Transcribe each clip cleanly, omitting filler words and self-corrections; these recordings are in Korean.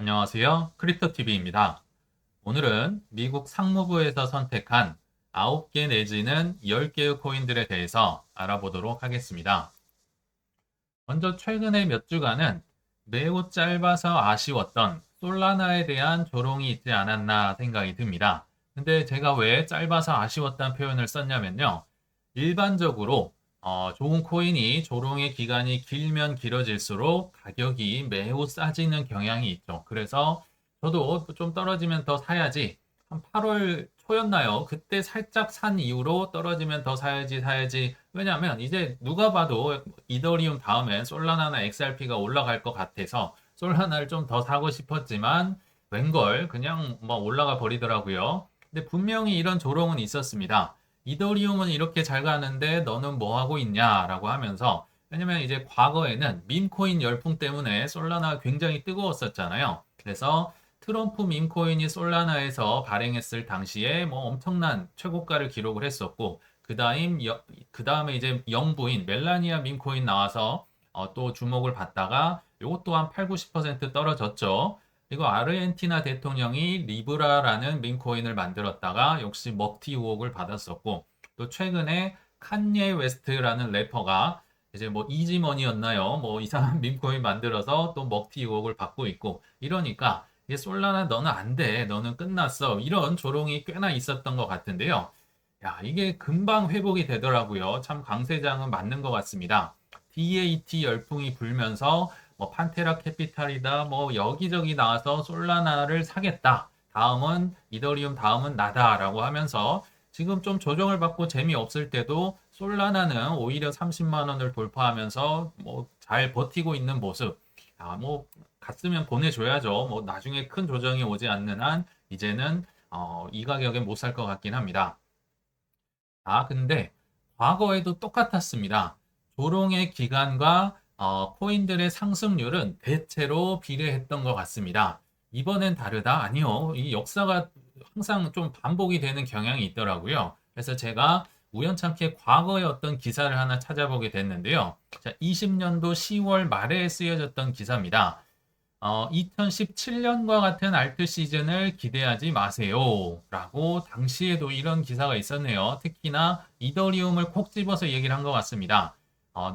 안녕하세요. 크립토TV입니다. 오늘은 미국 상무부에서 선택한 9개 내지는 10개의 코인들에 대해서 알아보도록 하겠습니다. 먼저 최근에 몇 주간은 매우 짧아서 아쉬웠던 솔라나에 대한 조롱이 있지 않았나 생각이 듭니다. 근데 제가 왜 짧아서 아쉬웠다는 표현을 썼냐면요. 일반적으로 좋은 코인이 조롱의 기간이 길면 길어질수록 가격이 매우 싸지는 경향이 있죠. 그래서 저도 좀 떨어지면 더 사야지. 한 8월 초였나요? 그때 살짝 산 이후로 떨어지면 더 사야지. 왜냐하면 이제 누가 봐도 이더리움 다음엔 솔라나나 XRP가 올라갈 것 같아서 솔라나를 좀 더 사고 싶었지만 웬걸 그냥 막 올라가 버리더라고요. 근데 분명히 이런 조롱은 있었습니다. 이더리움은 이렇게 잘 가는데 너는 뭐 하고 있냐라고 하면서 왜냐면 이제 과거에는 밈코인 열풍 때문에 솔라나가 굉장히 뜨거웠었잖아요. 그래서 트럼프 밈코인이 솔라나에서 발행했을 당시에 뭐 엄청난 최고가를 기록을 했었고 그 다음에 이제 영부인 멜라니아 밈코인 나와서 또 주목을 받다가 이것 또한 8, 90% 떨어졌죠. 그리고 아르헨티나 대통령이 리브라라는 밈코인을 만들었다가 역시 먹튀 의혹을 받았었고 또 최근에 칸예 웨스트라는 래퍼가 이제 뭐 이지머니였나요? 뭐 이상한 밈코인 만들어서 또 먹튀 의혹을 받고 있고 이러니까 이게 솔라나 너는 안 돼. 너는 끝났어. 이런 조롱이 꽤나 있었던 것 같은데요. 야, 이게 금방 회복이 되더라고요. 참 강세장은 맞는 것 같습니다. DAT 열풍이 불면서 뭐 판테라 캐피탈이다 뭐 여기저기 나와서 솔라나를 사겠다. 다음은 이더리움 다음은 나다라고 하면서 지금 좀 조정을 받고 재미없을 때도 솔라나는 오히려 30만 원을 돌파하면서 뭐 잘 버티고 있는 모습. 아, 뭐 갔으면 보내줘야죠. 뭐 나중에 큰 조정이 오지 않는 한 이제는 이 가격에 못 살 것 같긴 합니다. 아, 근데 과거에도 똑같았습니다. 조롱의 기간과 코인들의 상승률은 대체로 비례했던 것 같습니다. 이번엔 다르다? 아니요. 이 역사가 항상 좀 반복이 되는 경향이 있더라고요. 그래서 제가 우연찮게 과거의 어떤 기사를 하나 찾아보게 됐는데요. 자, 20년도 10월 말에 쓰여졌던 기사입니다. 2017년과 같은 알트 시즌을 기대하지 마세요. 라고 당시에도 이런 기사가 있었네요. 특히나 이더리움을 콕 집어서 얘기를 한 것 같습니다.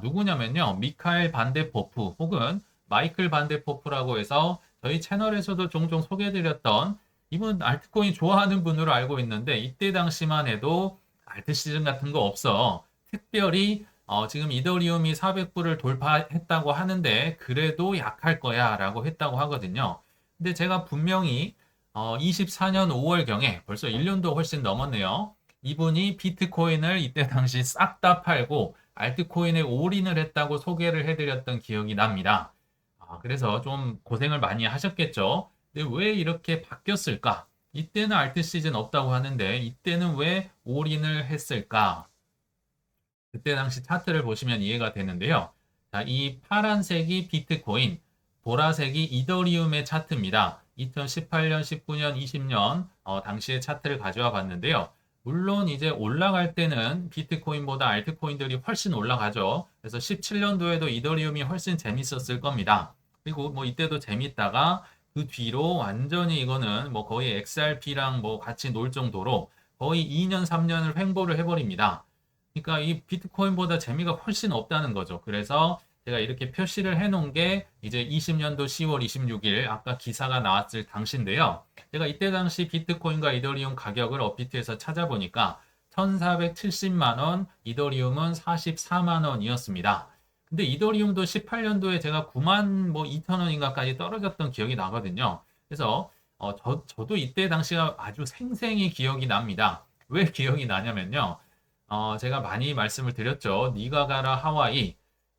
누구냐면요. 미카엘 반데포프 혹은 마이클 반데포프라고 해서 저희 채널에서도 종종 소개해드렸던 이분 알트코인 좋아하는 분으로 알고 있는데 이때 당시만 해도 알트 시즌 같은 거 없어. 특별히 지금 이더리움이 400불을 돌파했다고 하는데 그래도 약할 거야 라고 했다고 하거든요. 근데 제가 분명히 24년 5월경에 벌써 1년도 훨씬 넘었네요. 이분이 비트코인을 이때 당시 싹 다 팔고 알트코인에 올인을 했다고 소개를 해드렸던 기억이 납니다. 그래서 좀 고생을 많이 하셨겠죠. 근데 왜 이렇게 바뀌었을까? 이때는 알트 시즌 없다고 하는데 이때는 왜 올인을 했을까? 그때 당시 차트를 보시면 이해가 되는데요. 자, 이 파란색이 비트코인, 보라색이 이더리움의 차트입니다. 2018년, 19년, 20년 당시의 차트를 가져와 봤는데요. 물론 이제 올라갈 때는 비트코인보다 알트코인들이 훨씬 올라가죠. 그래서 17년도에도 이더리움이 훨씬 재밌었을 겁니다. 그리고 뭐 이때도 재밌다가 그 뒤로 완전히 이거는 뭐 거의 XRP랑 뭐 같이 놀 정도로 거의 2년, 3년을 횡보를 해버립니다. 그러니까 이 비트코인보다 재미가 훨씬 없다는 거죠. 그래서 제가 이렇게 표시를 해놓은 게 이제 20년도 10월 26일 아까 기사가 나왔을 당시인데요. 제가 이때 당시 비트코인과 이더리움 가격을 업비트에서 찾아보니까 1470만 원, 이더리움은 44만 원이었습니다. 근데 이더리움도 18년도에 제가 9만 뭐 2천 원인가까지 떨어졌던 기억이 나거든요. 그래서 저도 이때 당시가 아주 생생히 기억이 납니다. 왜 기억이 나냐면요. 제가 많이 말씀을 드렸죠. 니가 가라 하와이.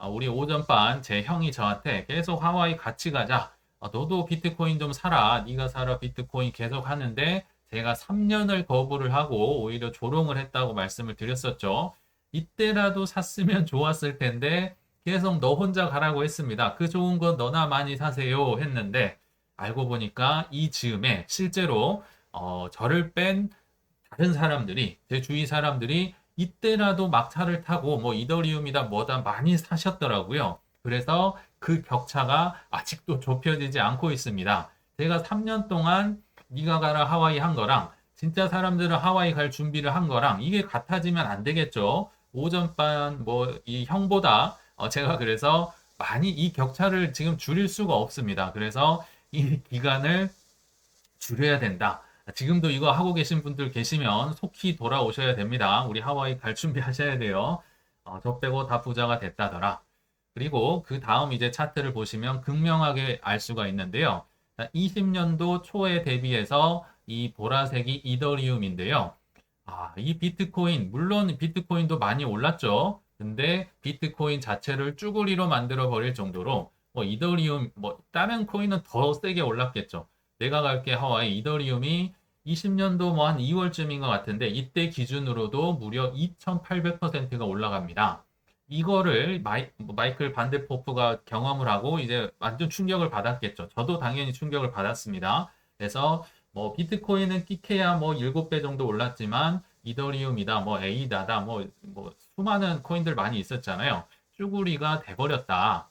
우리 오전반 제 형이 저한테 계속 하와이 같이 가자. 너도 비트코인 좀 사라. 니가 사라 비트코인 계속 하는데 제가 3년을 거부를 하고 오히려 조롱을 했다고 말씀을 드렸었죠. 이때라도 샀으면 좋았을 텐데 계속 너 혼자 가라고 했습니다. 그 좋은 건 너나 많이 사세요 했는데 알고 보니까 이 즈음에 실제로 저를 뺀 다른 사람들이 제 주위 사람들이 이때라도 막차를 타고 뭐 이더리움이다 뭐다 많이 사셨더라고요. 그래서 그 격차가 아직도 좁혀지지 않고 있습니다. 제가 3년 동안 니가 가라 하와이 한 거랑 진짜 사람들은 하와이 갈 준비를 한 거랑 이게 같아지면 안 되겠죠. 오전반 뭐 이 형보다 제가 그래서 많이 이 격차를 지금 줄일 수가 없습니다. 그래서 이 기간을 줄여야 된다. 지금도 이거 하고 계신 분들 계시면 속히 돌아오셔야 됩니다. 우리 하와이 갈 준비 하셔야 돼요. 저 빼고 다 부자가 됐다더라. 그리고 그 다음 이제 차트를 보시면 극명하게 알 수가 있는데요. 20년도 초에 대비해서 이 보라색이 이더리움인데요. 이 비트코인, 물론 비트코인도 많이 올랐죠. 근데 비트코인 자체를 쭈구리로 만들어 버릴 정도로 뭐 이더리움, 뭐 다른 코인은 더 세게 올랐겠죠. 내가 갈게 하와이 이더리움이 20년도 뭐 한 2월쯤인 것 같은데 이때 기준으로도 무려 2800%가 올라갑니다. 이거를 마이클 반데포프가 경험을 하고 이제 완전 충격을 받았겠죠. 저도 당연히 충격을 받았습니다. 그래서 뭐 비트코인은 끼케야 뭐 7배 정도 올랐지만 이더리움이다 뭐 에이다다 뭐 수많은 코인들 많이 있었잖아요. 쭈구리가 돼버렸다.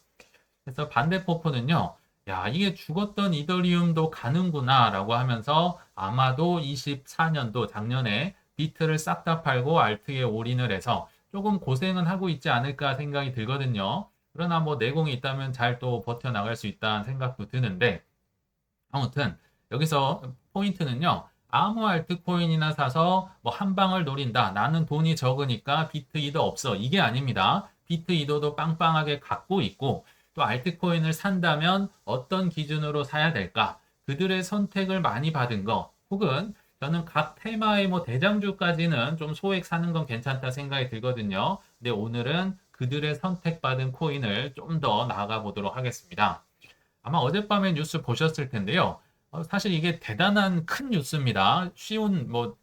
그래서 반대포프는요. 야, 이게 죽었던 이더리움도 가는구나 라고 하면서 아마도 24년도 작년에 비트를 싹 다 팔고 알트에 올인을 해서 조금 고생은 하고 있지 않을까 생각이 들거든요. 그러나 뭐 내공이 있다면 잘 또 버텨나갈 수 있다는 생각도 드는데 아무튼 여기서 포인트는요. 아무 알트코인이나 사서 뭐 한 방을 노린다. 나는 돈이 적으니까 비트 이더 없어. 이게 아닙니다. 비트 이더도 빵빵하게 갖고 있고 또 알트코인을 산다면 어떤 기준으로 사야 될까? 그들의 선택을 많이 받은 거 혹은 저는 각 테마의 뭐 대장주까지는 좀 소액 사는 건 괜찮다 생각이 들거든요. 근데 오늘은 그들의 선택받은 코인을 좀 더 나아가 보도록 하겠습니다. 아마 어젯밤에 뉴스 보셨을 텐데요. 사실 이게 대단한 큰 뉴스입니다. 쉬운 뭐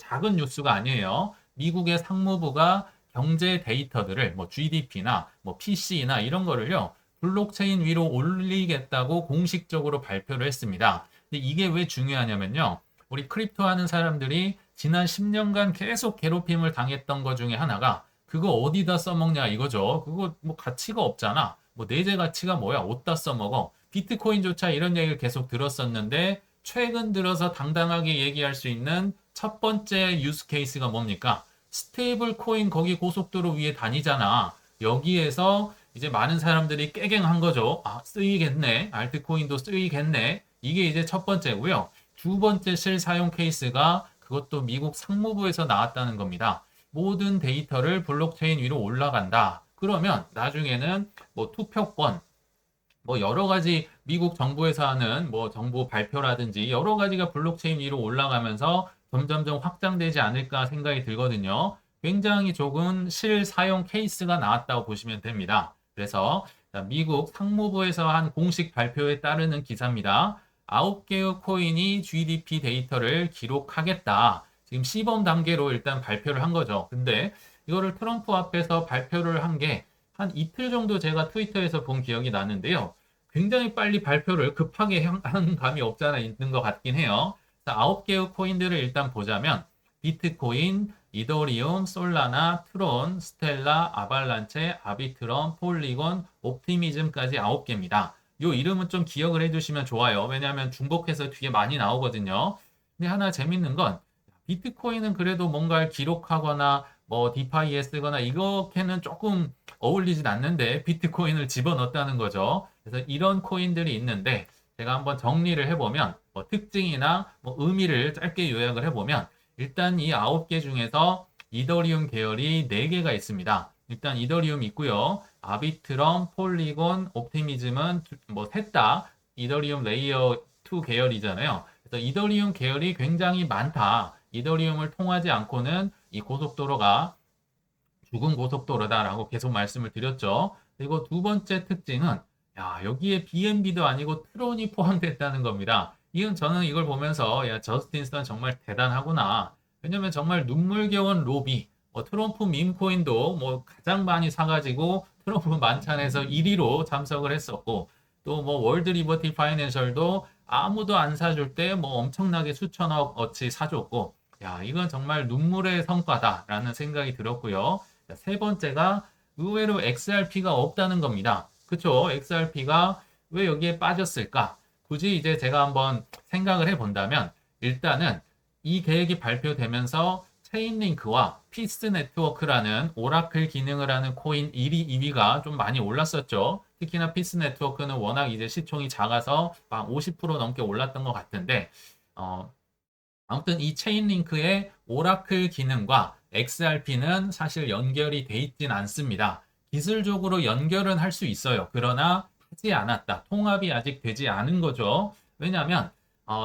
작은 뉴스가 아니에요. 미국의 상무부가 경제 데이터들을 뭐 GDP나 뭐 PC나 이런 거를요. 블록체인 위로 올리겠다고 공식적으로 발표를 했습니다. 근데 이게 왜 중요하냐면요. 우리 크립토 하는 사람들이 지난 10년간 계속 괴롭힘을 당했던 것 중에 하나가 그거 어디다 써먹냐 이거죠. 그거 뭐 가치가 없잖아. 뭐 내재 가치가 뭐야? 어디다 써먹어? 비트코인조차 이런 얘기를 계속 들었었는데 최근 들어서 당당하게 얘기할 수 있는 첫 번째 유스 케이스가 뭡니까? 스테이블 코인 거기 고속도로 위에 다니잖아. 여기에서 이제 많은 사람들이 깨갱한 거죠. 쓰이겠네. 알트코인도 쓰이겠네. 이게 이제 첫 번째고요. 두 번째 실사용 케이스가 그것도 미국 상무부에서 나왔다는 겁니다. 모든 데이터를 블록체인 위로 올라간다. 그러면 나중에는 뭐 투표권, 뭐 여러 가지 미국 정부에서 하는 뭐 정부 발표라든지 여러 가지가 블록체인 위로 올라가면서 점점점 확장되지 않을까 생각이 들거든요. 굉장히 좋은 실사용 케이스가 나왔다고 보시면 됩니다. 그래서 미국 상무부에서 한 공식 발표에 따르는 기사입니다. 9개의 코인이 GDP 데이터를 기록하겠다. 지금 시범 단계로 일단 발표를 한 거죠. 근데 이거를 트럼프 앞에서 발표를 한 게 한 이틀 정도 제가 트위터에서 본 기억이 나는데요. 굉장히 빨리 발표를 급하게 한 감이 없잖아 있는 것 같긴 해요. 9개의 코인들을 일단 보자면 비트코인, 이더리움, 솔라나, 트론, 스텔라, 아발란체, 아비트럼, 폴리곤, 옵티미즘까지 9개입니다. 요 이름은 좀 기억을 해주시면 좋아요. 왜냐하면 중복해서 뒤에 많이 나오거든요. 근데 하나 재밌는 건 비트코인은 그래도 뭔가를 기록하거나 뭐 디파이에 쓰거나 이렇게는 조금 어울리진 않는데 비트코인을 집어넣었다는 거죠. 그래서 이런 코인들이 있는데 제가 한번 정리를 해보면 뭐 특징이나 뭐 의미를 짧게 요약을 해보면 일단 이 9개 중에서 이더리움 계열이 4개가 있습니다. 일단 이더리움 있고요. 아비트럼, 폴리곤, 옵티미즘은 뭐 셋 다 이더리움 레이어 2 계열이잖아요. 그래서 이더리움 계열이 굉장히 많다. 이더리움을 통하지 않고는 이 고속도로가 죽은 고속도로다라고 계속 말씀을 드렸죠. 그리고 두 번째 특징은 여기에 BNB도 아니고 트론이 포함됐다는 겁니다. 이건 저는 이걸 보면서 저스틴 선 정말 대단하구나. 왜냐면 정말 눈물겨운 로비, 트럼프 밈코인도 뭐 가장 많이 사가지고 트럼프 만찬에서 1위로 참석을 했었고 또 뭐 월드 리버티 파이낸셜도 아무도 안 사줄 때 뭐 엄청나게 수천억 어치 사줬고 이건 정말 눈물의 성과다라는 생각이 들었고요. 세 번째가 의외로 XRP가 없다는 겁니다. 그쵸? XRP가 왜 여기에 빠졌을까? 굳이 이제 제가 한번 생각을 해본다면 일단은 이 계획이 발표되면서 체인링크와 피스 네트워크라는 오라클 기능을 하는 코인 1위, 2위가 좀 많이 올랐었죠. 특히나 피스 네트워크는 워낙 이제 시총이 작아서 막 50% 넘게 올랐던 것 같은데, 아무튼 이 체인링크의 오라클 기능과 XRP는 사실 연결이 돼 있진 않습니다. 기술적으로 연결은 할 수 있어요. 그러나 하지 않았다. 통합이 아직 되지 않은 거죠. 왜냐하면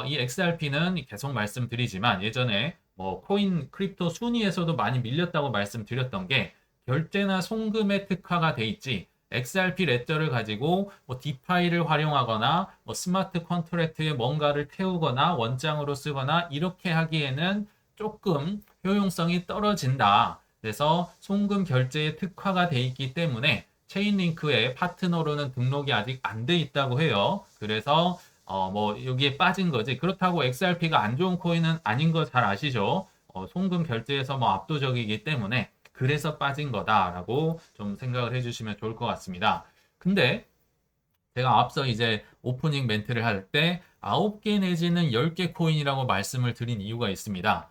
이 XRP는 계속 말씀드리지만 예전에 뭐 코인 크립토 순위에서도 많이 밀렸다고 말씀드렸던 게 결제나 송금에 특화가 돼 있지 XRP 레저를 가지고 뭐 디파이를 활용하거나 뭐 스마트 컨트랙트에 뭔가를 태우거나 원장으로 쓰거나 이렇게 하기에는 조금 효용성이 떨어진다. 그래서 송금 결제에 특화가 돼 있기 때문에 체인링크의 파트너로는 등록이 아직 안 돼 있다고 해요. 그래서 뭐 여기에 빠진 거지. 그렇다고 XRP가 안 좋은 코인은 아닌 거 잘 아시죠? 송금 결제에서 뭐 압도적이기 때문에 그래서 빠진 거다라고 좀 생각을 해주시면 좋을 것 같습니다. 근데 제가 앞서 이제 오프닝 멘트를 할 때 9개 내지는 10개 코인이라고 말씀을 드린 이유가 있습니다.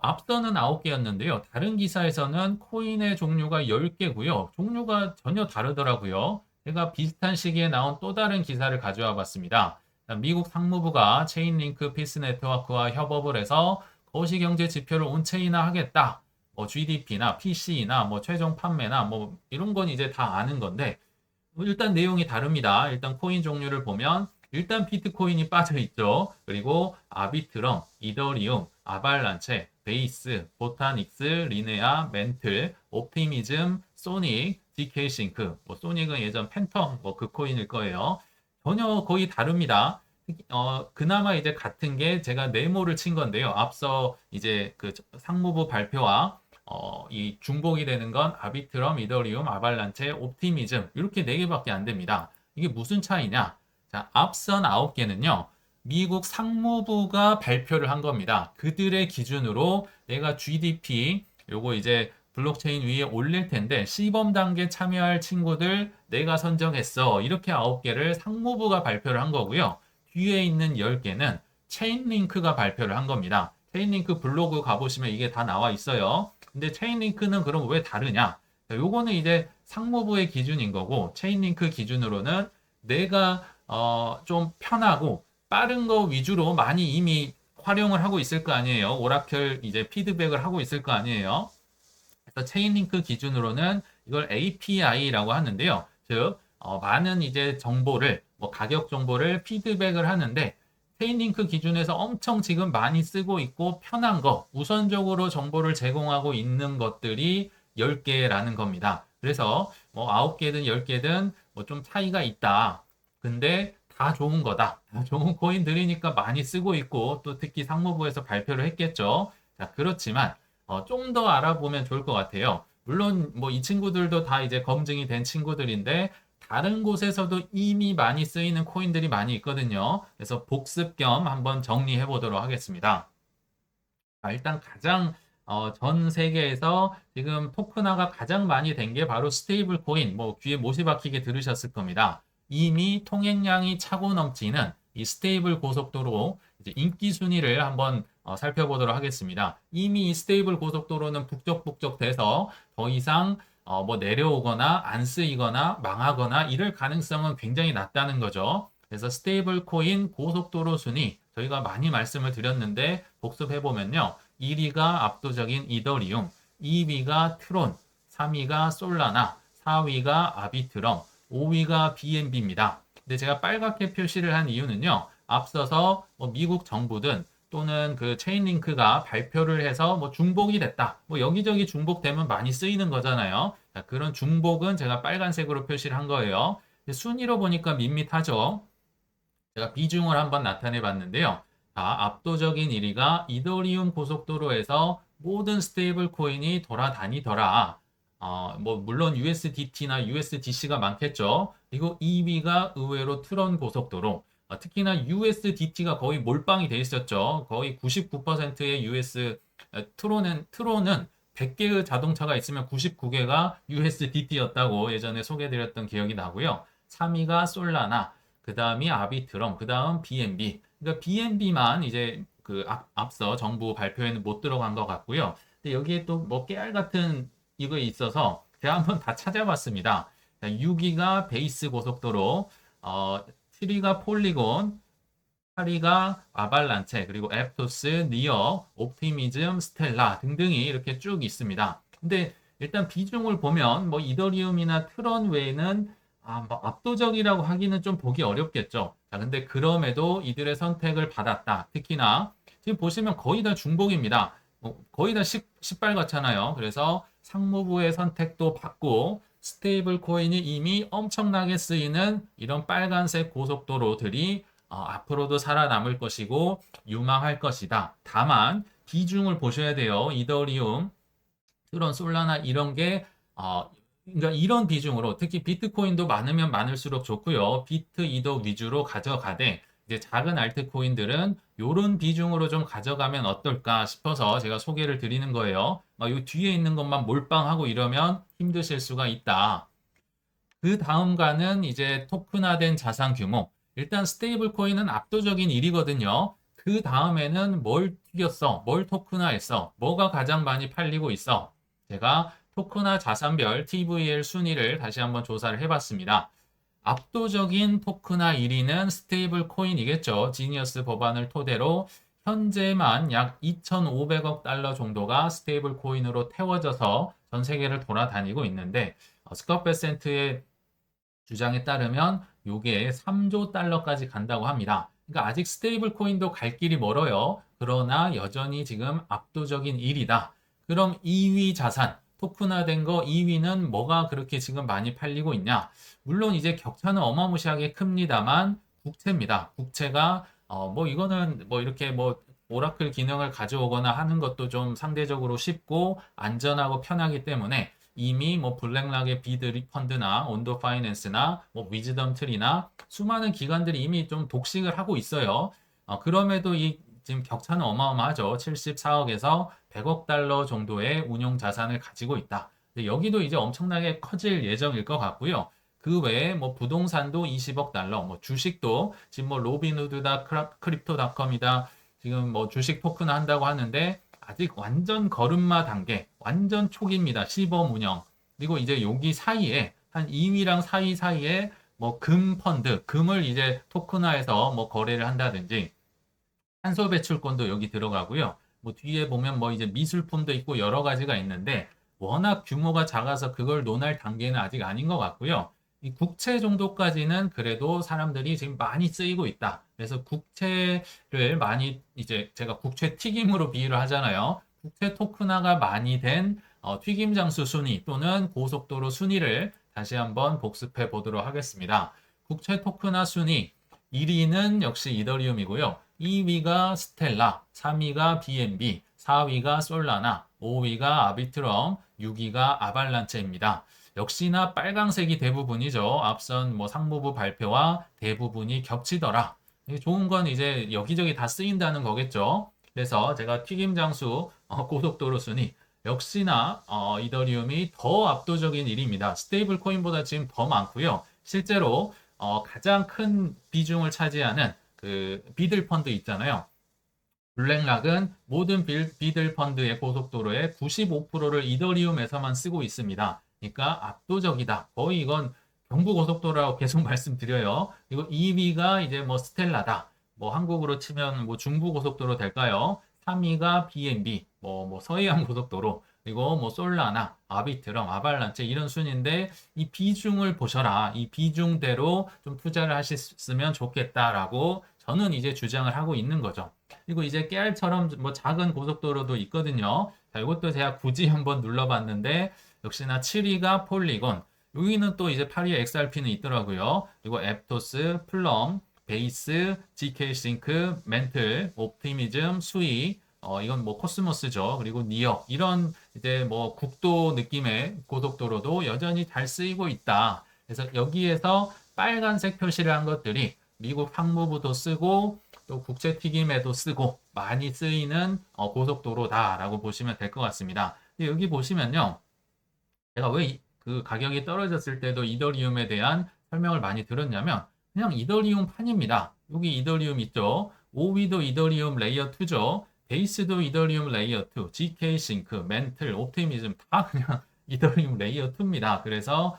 앞서는 9개였는데요. 다른 기사에서는 코인의 종류가 10개고요. 종류가 전혀 다르더라고요. 제가 비슷한 시기에 나온 또 다른 기사를 가져와 봤습니다. 미국 상무부가 체인링크 피스 네트워크와 협업을 해서 거시경제 지표를 온체인화하겠다. 뭐 GDP나 PC나 뭐 최종 판매나 뭐 이런 건 이제 다 아는 건데 일단 내용이 다릅니다. 일단 코인 종류를 보면 일단 비트코인이 빠져 있죠. 그리고 아비트럼, 이더리움, 아발란체, 베이스, 보타닉스, 리네아, 멘틀, 옵티미즘, 소닉, DK싱크. 뭐 소닉은 예전 팬텀 뭐 그 코인일 거예요. 전혀 거의 다릅니다. 그나마 이제 같은 게 제가 네모를 친 건데요. 앞서 이제 그 상무부 발표와 이 중복이 되는 건 아비트럼, 이더리움, 아발란체, 옵티미즘 이렇게 네 개밖에 안 됩니다. 이게 무슨 차이냐? 자, 앞선 9개는요. 미국 상무부가 발표를 한 겁니다. 그들의 기준으로 내가 GDP 요거 이제 블록체인 위에 올릴 텐데 시범 단계 참여할 친구들 내가 선정했어. 이렇게 9개를 상무부가 발표를 한 거고요. 뒤에 있는 10개는 체인링크가 발표를 한 겁니다. 체인링크 블로그 가보시면 이게 다 나와 있어요. 근데 체인링크는 그럼 왜 다르냐? 요거는 이제 상무부의 기준인 거고 체인링크 기준으로는 내가 좀 편하고 빠른 거 위주로 많이 이미 활용을 하고 있을 거 아니에요. 오라클 이제 피드백을 하고 있을 거 아니에요. 그래서 체인링크 기준으로는 이걸 API라고 하는데요. 즉 많은 이제 정보를 뭐 가격 정보를 피드백을 하는데 체인링크 기준에서 엄청 지금 많이 쓰고 있고 편한 거 우선적으로 정보를 제공하고 있는 것들이 10개라는 겁니다. 그래서 뭐 9개든 10개든 뭐 좀 차이가 있다. 근데 다 좋은 거다. 다 좋은 코인들이니까 많이 쓰고 있고 또 특히 상무부에서 발표를 했겠죠. 자, 그렇지만 좀 더 알아보면 좋을 것 같아요. 물론 뭐 이 친구들도 다 이제 검증이 된 친구들인데 다른 곳에서도 이미 많이 쓰이는 코인들이 많이 있거든요. 그래서 복습 겸 한번 정리해 보도록 하겠습니다. 일단 가장 전 세계에서 지금 토큰화가 가장 많이 된 게 바로 스테이블 코인, 뭐 귀에 못이 박히게 들으셨을 겁니다. 이미 통행량이 차고 넘치는 이 스테이블 고속도로 이제 인기 순위를 한번 살펴보도록 하겠습니다. 이미 이 스테이블 고속도로는 북적북적 돼서 더 이상 뭐 내려오거나 안 쓰이거나 망하거나 이럴 가능성은 굉장히 낮다는 거죠. 그래서 스테이블 코인 고속도로 순위 저희가 많이 말씀을 드렸는데 복습해보면요. 1위가 압도적인 이더리움, 2위가 트론, 3위가 솔라나, 4위가 아비트럼, 5위가 BNB입니다. 근데 제가 빨갛게 표시를 한 이유는요. 앞서서 뭐 미국 정부든 또는 그 체인링크가 발표를 해서 뭐 중복이 됐다. 뭐 여기저기 중복되면 많이 쓰이는 거잖아요. 자, 그런 중복은 제가 빨간색으로 표시를 한 거예요. 순위로 보니까 밋밋하죠. 제가 비중을 한번 나타내 봤는데요. 자, 압도적인 1위가 이더리움 고속도로에서 모든 스테이블 코인이 돌아다니더라. 뭐 물론 USDT나 USDC가 많겠죠. 그리고 2위가 의외로 트론 고속도로. 특히나 USDT가 거의 몰빵이 돼 있었죠. 거의 99%의 트론은 100개의 자동차가 있으면 99개가 USDT였다고 예전에 소개드렸던 기억이 나고요. 3위가 솔라나, 그 다음이 아비트럼, 그 다음 BNB. 그러니까 BNB만 이제 그 앞서 정부 발표에는 못 들어간 것 같고요. 근데 여기에 또 뭐 깨알 같은 이거 있어서 제가 한번 다 찾아봤습니다. 6위가 베이스 고속도로, 7위가 폴리곤, 8위가 아발란체, 그리고 애프토스, 니어, 옵티미즘, 스텔라 등등이 이렇게 쭉 있습니다. 근데 일단 비중을 보면 뭐 이더리움이나 트론 외에는 뭐 압도적이라고 하기는 좀 보기 어렵겠죠. 자, 근데 그럼에도 이들의 선택을 받았다. 특히나 지금 보시면 거의 다 중복입니다. 거의 다 시발 같잖아요. 그래서 상무부의 선택도 받고 스테이블 코인이 이미 엄청나게 쓰이는 이런 빨간색 고속도로들이 앞으로도 살아남을 것이고 유망할 것이다. 다만 비중을 보셔야 돼요. 이더리움, 트론, 솔라나 이런 게 그러니까 이런 비중으로 특히 비트코인도 많으면 많을수록 좋고요. 비트, 이더 위주로 가져가되 이제 작은 알트코인들은 이런 비중으로 좀 가져가면 어떨까 싶어서 제가 소개를 드리는 거예요. 이 뒤에 있는 것만 몰빵하고 이러면 힘드실 수가 있다. 그 다음가는 이제 토큰화된 자산 규모. 일단 스테이블 코인은 압도적인 1위거든요. 그 다음에는 뭘 튀겼어? 뭘 토큰화했어? 뭐가 가장 많이 팔리고 있어? 제가 토큰화 자산별 TVL 순위를 다시 한번 조사를 해봤습니다. 압도적인 토큰화 1위는 스테이블 코인이겠죠. 지니어스 법안을 토대로 현재만 약 2,500억 달러 정도가 스테이블 코인으로 태워져서 전 세계를 돌아다니고 있는데 스컷 베센트의 주장에 따르면 요게 3조 달러까지 간다고 합니다. 그러니까 아직 스테이블 코인도 갈 길이 멀어요. 그러나 여전히 지금 압도적인 1위다. 그럼 2위 자산, 토큰화된 거 2위는 뭐가 그렇게 지금 많이 팔리고 있냐? 물론 이제 격차는 어마무시하게 큽니다만 국채입니다. 국채가 뭐 이거는 뭐 이렇게 뭐 오라클 기능을 가져오거나 하는 것도 좀 상대적으로 쉽고 안전하고 편하기 때문에 이미 뭐 블랙락의 비드 펀드나 온도 파이낸스나 뭐 위즈덤 트리나 수많은 기관들이 이미 좀 독식을 하고 있어요. 그럼에도 이 지금 격차는 어마어마하죠. 74억에서 100억 달러 정도의 운용 자산을 가지고 있다. 여기도 이제 엄청나게 커질 예정일 것 같고요. 그 외에 뭐 부동산도 20억 달러, 뭐 주식도 지금 뭐 로빈후드다, 크립토닷컴이다, 지금 뭐 주식 토큰 한다고 하는데 아직 완전 걸음마 단계, 완전 초기입니다. 시범 운영. 그리고 이제 여기 사이에 한 2위랑 4위 사이에 뭐 금 펀드, 금을 이제 토큰화해서 뭐 거래를 한다든지 탄소 배출권도 여기 들어가고요. 뭐 뒤에 보면 뭐 이제 미술품도 있고 여러 가지가 있는데 워낙 규모가 작아서 그걸 논할 단계는 아직 아닌 것 같고요. 이 국채 정도까지는 그래도 사람들이 지금 많이 쓰이고 있다. 그래서 국채를 많이 이제 제가 국채 튀김으로 비유를 하잖아요. 국채 토큰화가 많이 된 튀김 장수 순위 또는 고속도로 순위를 다시 한번 복습해 보도록 하겠습니다. 국채 토큰화 순위 1위는 역시 이더리움이고요. 2위가 스텔라, 3위가 BNB, 4위가 솔라나, 5위가 아비트럼, 6위가 아발란체입니다. 역시나 빨강색이 대부분이죠. 앞선 뭐 상무부 발표와 대부분이 겹치더라. 좋은 건 이제 여기저기 다 쓰인다는 거겠죠. 그래서 제가 튀김 장수 고속도로 순위 역시나 이더리움이 더 압도적인 일입니다. 스테이블 코인보다 지금 더 많고요. 실제로 가장 큰 비중을 차지하는 그 비들 펀드 있잖아요. 블랙락은 모든 비들 펀드의 고속도로의 95%를 이더리움에서만 쓰고 있습니다. 그러니까 압도적이다. 거의 이건 경부 고속도로라고 계속 말씀드려요. 그리고 2위가 이제 뭐 스텔라다. 뭐 한국으로 치면 뭐 중부 고속도로 될까요? 3위가 BNB, 뭐 서해안 고속도로, 그리고 뭐 솔라나, 아비트럼, 아발란체 이런 순인데 이 비중을 보셔라. 이 비중대로 좀 투자를 하셨으면 좋겠다라고 저는 이제 주장을 하고 있는 거죠. 그리고 이제 깨알처럼 뭐 작은 고속도로도 있거든요. 자, 이것도 제가 굳이 한번 눌러봤는데 역시나 7위가 폴리곤. 여기는 또 이제 8위에 XRP는 있더라고요. 그리고 앱토스, 플럼, 베이스, GK싱크, 멘틀, 옵티미즘, 수이, 이건 뭐 코스모스죠. 그리고 니어 이런 이제 뭐 국도 느낌의 고속도로도 여전히 잘 쓰이고 있다. 그래서 여기에서 빨간색 표시를 한 것들이 미국 항무부도 쓰고 또 국제 튀김에도 쓰고 많이 쓰이는 고속도로다라고 보시면 될 것 같습니다. 여기 보시면요. 제가 왜 그 가격이 떨어졌을 때도 이더리움에 대한 설명을 많이 들었냐면 그냥 이더리움 판입니다. 여기 이더리움 있죠? 오위도 이더리움 레이어 2죠. 베이스도 이더리움 레이어 2, GK 싱크, 멘틀, 옵티미즘 다 그냥 이더리움 레이어 2입니다. 그래서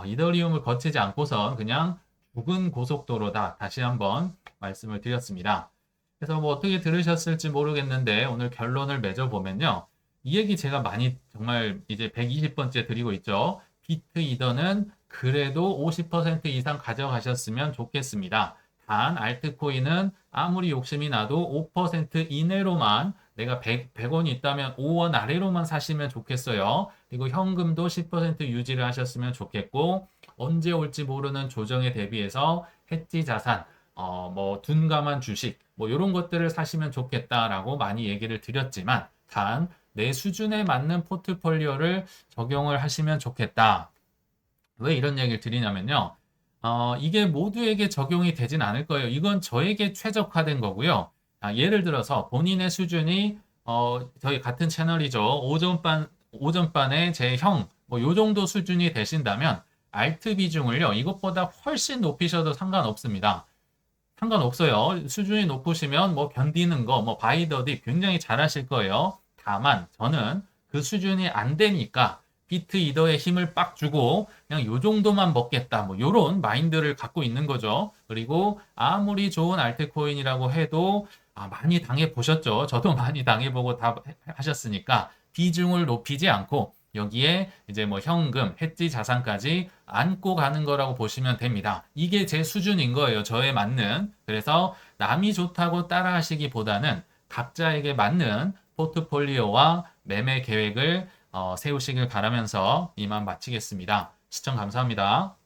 이더리움을 거치지 않고선 그냥 죽은 고속도로다. 다시 한번 말씀을 드렸습니다. 그래서 뭐 어떻게 들으셨을지 모르겠는데 오늘 결론을 맺어보면요. 이 얘기 제가 많이 정말 이제 120번째 드리고 있죠. 비트 이더는 그래도 50% 이상 가져가셨으면 좋겠습니다. 단 알트코인은 아무리 욕심이 나도 5% 이내로만 내가 100원이 있다면 5원 아래로만 사시면 좋겠어요. 그리고 현금도 10% 유지를 하셨으면 좋겠고 언제 올지 모르는 조정에 대비해서 해지 자산, 뭐 둔감한 주식 뭐 이런 것들을 사시면 좋겠다라고 많이 얘기를 드렸지만 단 내 수준에 맞는 포트폴리오를 적용을 하시면 좋겠다. 왜 이런 얘기를 드리냐면요. 이게 모두에게 적용이 되진 않을 거예요. 이건 저에게 최적화된 거고요. 예를 들어서 본인의 수준이 저희 같은 채널이죠. 오전반의 제 형, 뭐 요 정도 수준이 되신다면 알트 비중을요. 이것보다 훨씬 높이셔도 상관없습니다. 상관없어요. 수준이 높으시면 뭐 견디는 거, 뭐 바이더디 굉장히 잘하실 거예요. 다만 저는 그 수준이 안 되니까 비트 이더에 힘을 빡 주고 그냥 요 정도만 먹겠다. 뭐 요런 마인드를 갖고 있는 거죠. 그리고 아무리 좋은 알트코인이라고 해도 많이 당해 보셨죠. 저도 많이 당해 보고 다 하셨으니까 비중을 높이지 않고 여기에 이제 뭐 현금, 해지 자산까지 안고 가는 거라고 보시면 됩니다. 이게 제 수준인 거예요. 저에 맞는. 그래서 남이 좋다고 따라 하시기보다는 각자에게 맞는 포트폴리오와 매매 계획을 세우시길 바라면서 이만 마치겠습니다. 시청 감사합니다.